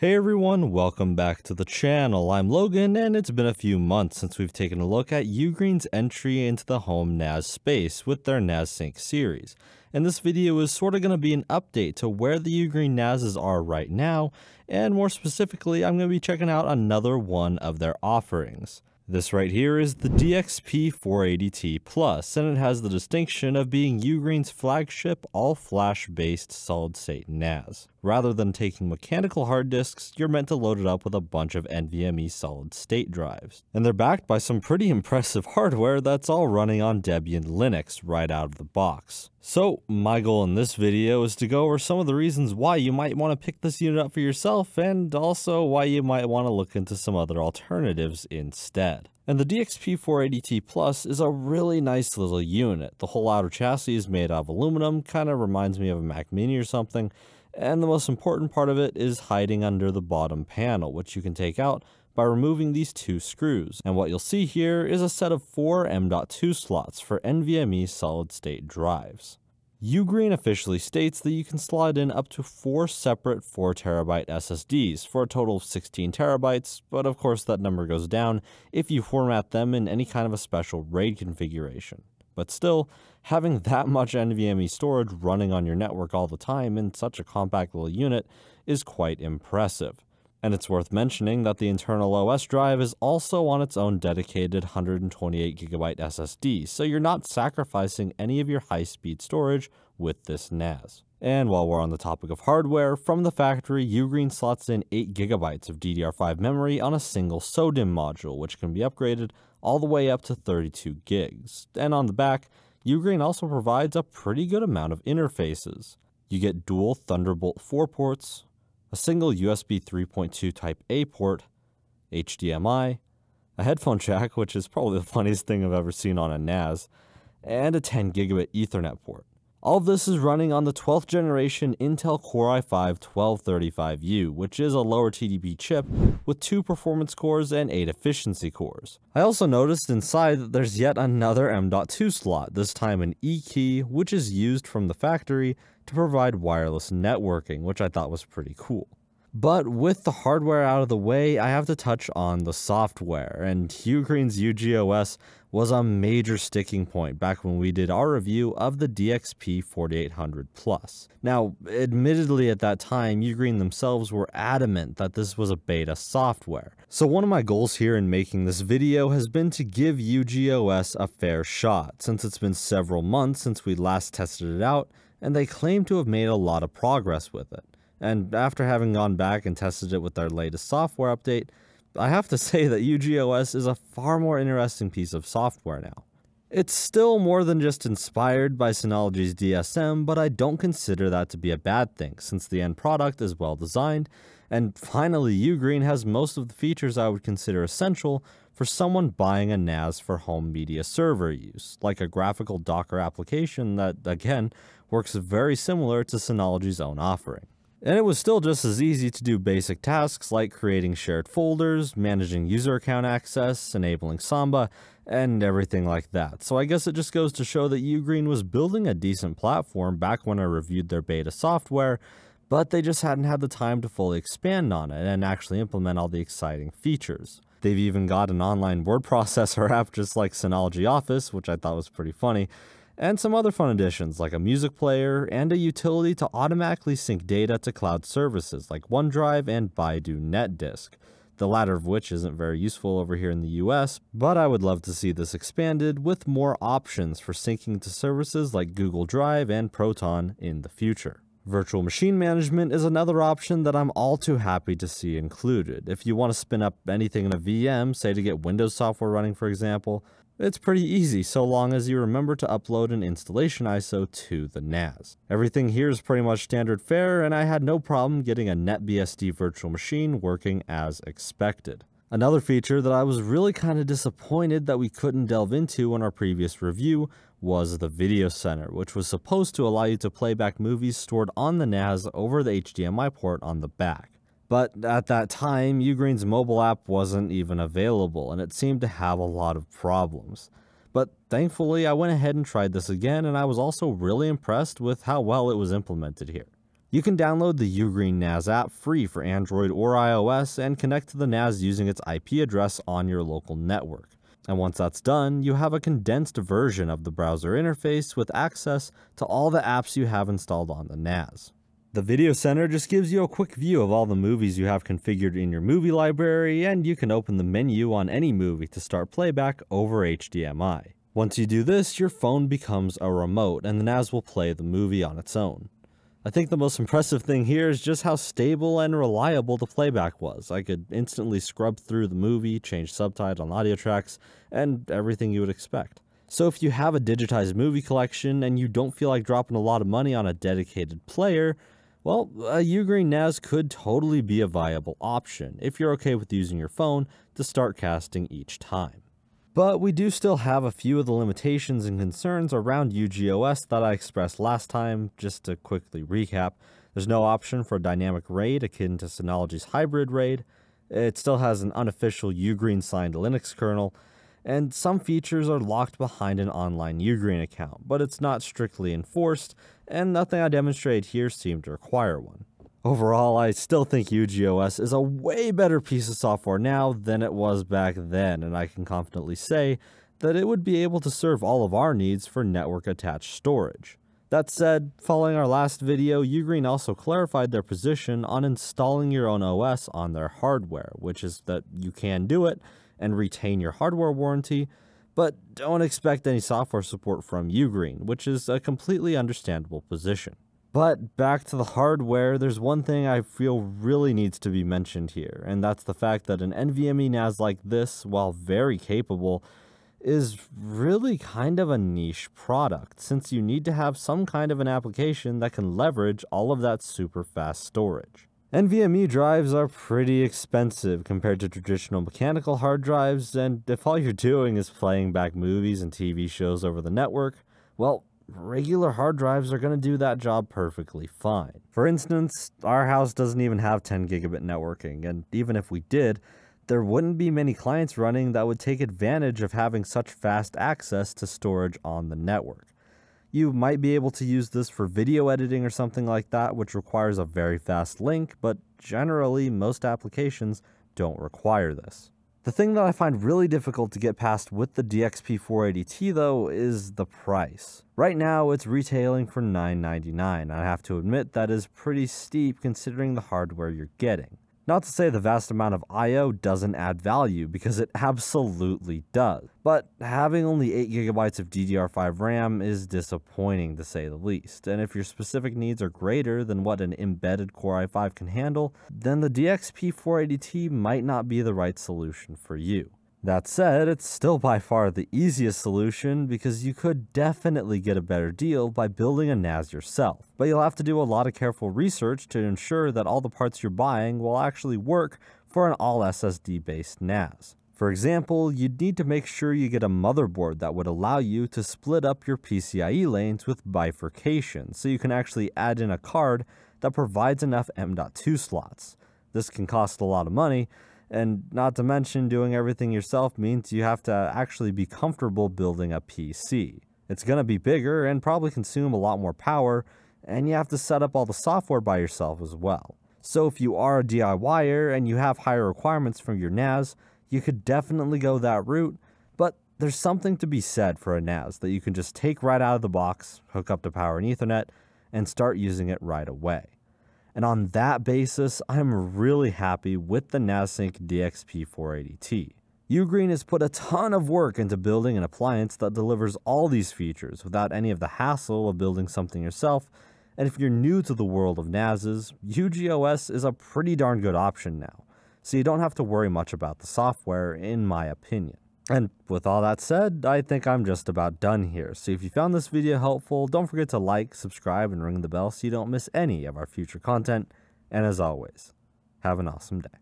Hey everyone, welcome back to the channel. I'm Logan, and it's been a few months since we've taken a look at UGREEN's entry into the home NAS space with their NASync series. And this video is sort of going to be an update to where the UGREEN NASs are right now, and more specifically, I'm going to be checking out another one of their offerings. This right here is the DXP480T Plus, and it has the distinction of being UGREEN's flagship all-flash based solid-state NAS. Rather than taking mechanical hard disks, you're meant to load it up with a bunch of NVMe solid-state drives. And they're backed by some pretty impressive hardware that's all running on Debian Linux right out of the box. So, my goal in this video is to go over some of the reasons why you might want to pick this unit up for yourself, and also why you might want to look into some other alternatives instead. And the DXP480T Plus is a really nice little unit. The whole outer chassis is made out of aluminum, kind of reminds me of a Mac Mini or something, and the most important part of it is hiding under the bottom panel, which you can take out by removing these two screws. And what you'll see here is a set of 4 M.2 slots for NVMe solid-state drives. UGREEN officially states that you can slide in up to 4 separate 4TB SSDs for a total of 16 terabytes, but of course that number goes down if you format them in any kind of a special RAID configuration. But still, having that much NVMe storage running on your network all the time in such a compact little unit is quite impressive. And it's worth mentioning that the internal OS drive is also on its own dedicated 128GB SSD, so you're not sacrificing any of your high-speed storage with this NAS. And while we're on the topic of hardware, from the factory, UGREEN slots in 8GB of DDR5 memory on a single SODIMM module, which can be upgraded all the way up to 32 gigs. And on the back, UGREEN also provides a pretty good amount of interfaces. You get dual Thunderbolt 4 ports, a single USB 3.2 Type-A port, HDMI, a headphone jack, which is probably the funniest thing I've ever seen on a NAS, and a 10GB Ethernet port. All of this is running on the 12th generation Intel Core i5-1235U, which is a lower TDP chip with 2 performance cores and 8 efficiency cores. I also noticed inside that there's yet another M.2 slot, this time an E key, which is used from the factory to provide wireless networking, which I thought was pretty cool. But with the hardware out of the way, I have to touch on the software, and UGREEN's UGOS was a major sticking point back when we did our review of the DXP480T Plus. Now, admittedly at that time, UGREEN themselves were adamant that this was a beta software. So one of my goals here in making this video has been to give UGOS a fair shot, since it's been several months since we last tested it out, and they claim to have made a lot of progress with it. And after having gone back and tested it with their latest software update, I have to say that UGOS is a far more interesting piece of software now. It's still more than just inspired by Synology's DSM, but I don't consider that to be a bad thing, since the end product is well designed, and finally UGREEN has most of the features I would consider essential for someone buying a NAS for home media server use, like a graphical Docker application that, again, works very similar to Synology's own offering. And it was still just as easy to do basic tasks like creating shared folders, managing user account access, enabling Samba, and everything like that. So I guess it just goes to show that UGREEN was building a decent platform back when I reviewed their beta software, but they just hadn't had the time to fully expand on it and actually implement all the exciting features. They've even got an online word processor app just like Synology Office, which I thought was pretty funny, and some other fun additions like a music player and a utility to automatically sync data to cloud services like OneDrive and Baidu NetDisk, the latter of which isn't very useful over here in the US, but I would love to see this expanded with more options for syncing to services like Google Drive and Proton in the future. Virtual machine management is another option that I'm all too happy to see included. If you want to spin up anything in a VM, say to get Windows software running for example, it's pretty easy so long as you remember to upload an installation ISO to the NAS. Everything here is pretty much standard fare, and I had no problem getting a NetBSD virtual machine working as expected. Another feature that I was really kind of disappointed that we couldn't delve into in our previous review was the Video Center, which was supposed to allow you to play back movies stored on the NAS over the HDMI port on the back. But at that time, UGREEN's mobile app wasn't even available, and it seemed to have a lot of problems. But thankfully, I went ahead and tried this again, and I was also really impressed with how well it was implemented here. You can download the UGREEN NAS app free for Android or iOS and connect to the NAS using its IP address on your local network. And once that's done, you have a condensed version of the browser interface with access to all the apps you have installed on the NAS. The Video Center just gives you a quick view of all the movies you have configured in your movie library, and you can open the menu on any movie to start playback over HDMI. Once you do this, your phone becomes a remote, and the NAS will play the movie on its own. I think the most impressive thing here is just how stable and reliable the playback was. I could instantly scrub through the movie, change subtitles on audio tracks, and everything you would expect. So if you have a digitized movie collection and you don't feel like dropping a lot of money on a dedicated player, well, a UGREEN NAS could totally be a viable option if you're okay with using your phone to start casting each time. But we do still have a few of the limitations and concerns around UGOS that I expressed last time. Just to quickly recap, there's no option for a dynamic RAID akin to Synology's hybrid RAID. It still has an unofficial UGREEN signed Linux kernel, and some features are locked behind an online UGREEN account, but it's not strictly enforced, and nothing I demonstrated here seemed to require one. Overall, I still think UGOS is a way better piece of software now than it was back then, and I can confidently say that it would be able to serve all of our needs for network-attached storage. That said, following our last video, UGREEN also clarified their position on installing your own OS on their hardware, which is that you can do it and retain your hardware warranty, but don't expect any software support from UGREEN, which is a completely understandable position. But back to the hardware, there's one thing I feel really needs to be mentioned here, and that's the fact that an NVMe NAS like this, while very capable, is really kind of a niche product, since you need to have some kind of an application that can leverage all of that super fast storage. NVMe drives are pretty expensive compared to traditional mechanical hard drives, and if all you're doing is playing back movies and TV shows over the network, well, regular hard drives are going to do that job perfectly fine. For instance, our house doesn't even have 10 gigabit networking, and even if we did, there wouldn't be many clients running that would take advantage of having such fast access to storage on the network. You might be able to use this for video editing or something like that, which requires a very fast link, but generally most applications don't require this. The thing that I find really difficult to get past with the DXP480T though is the price. Right now it's retailing for $999. I have to admit that is pretty steep considering the hardware you're getting. Not to say the vast amount of I/O doesn't add value, because it absolutely does, but having only 8GB of DDR5 RAM is disappointing to say the least, and if your specific needs are greater than what an embedded Core i5 can handle, then the DXP480T might not be the right solution for you. That said, it's still by far the easiest solution because you could definitely get a better deal by building a NAS yourself, but you'll have to do a lot of careful research to ensure that all the parts you're buying will actually work for an all SSD based NAS. For example, you'd need to make sure you get a motherboard that would allow you to split up your PCIe lanes with bifurcation, so you can actually add in a card that provides enough M.2 slots. This can cost a lot of money, and not to mention doing everything yourself means you have to actually be comfortable building a PC. It's going to be bigger and probably consume a lot more power, and you have to set up all the software by yourself as well. So if you are a DIYer and you have higher requirements from your NAS, you could definitely go that route, but there's something to be said for a NAS that you can just take right out of the box, hook up to power and Ethernet, and start using it right away. And on that basis, I'm really happy with the NASync DXP480T. UGREEN has put a ton of work into building an appliance that delivers all these features without any of the hassle of building something yourself, and if you're new to the world of NASs, UGOS is a pretty darn good option now, so you don't have to worry much about the software, in my opinion. And with all that said, I think I'm just about done here, so if you found this video helpful, don't forget to like, subscribe, and ring the bell so you don't miss any of our future content, and as always, have an awesome day.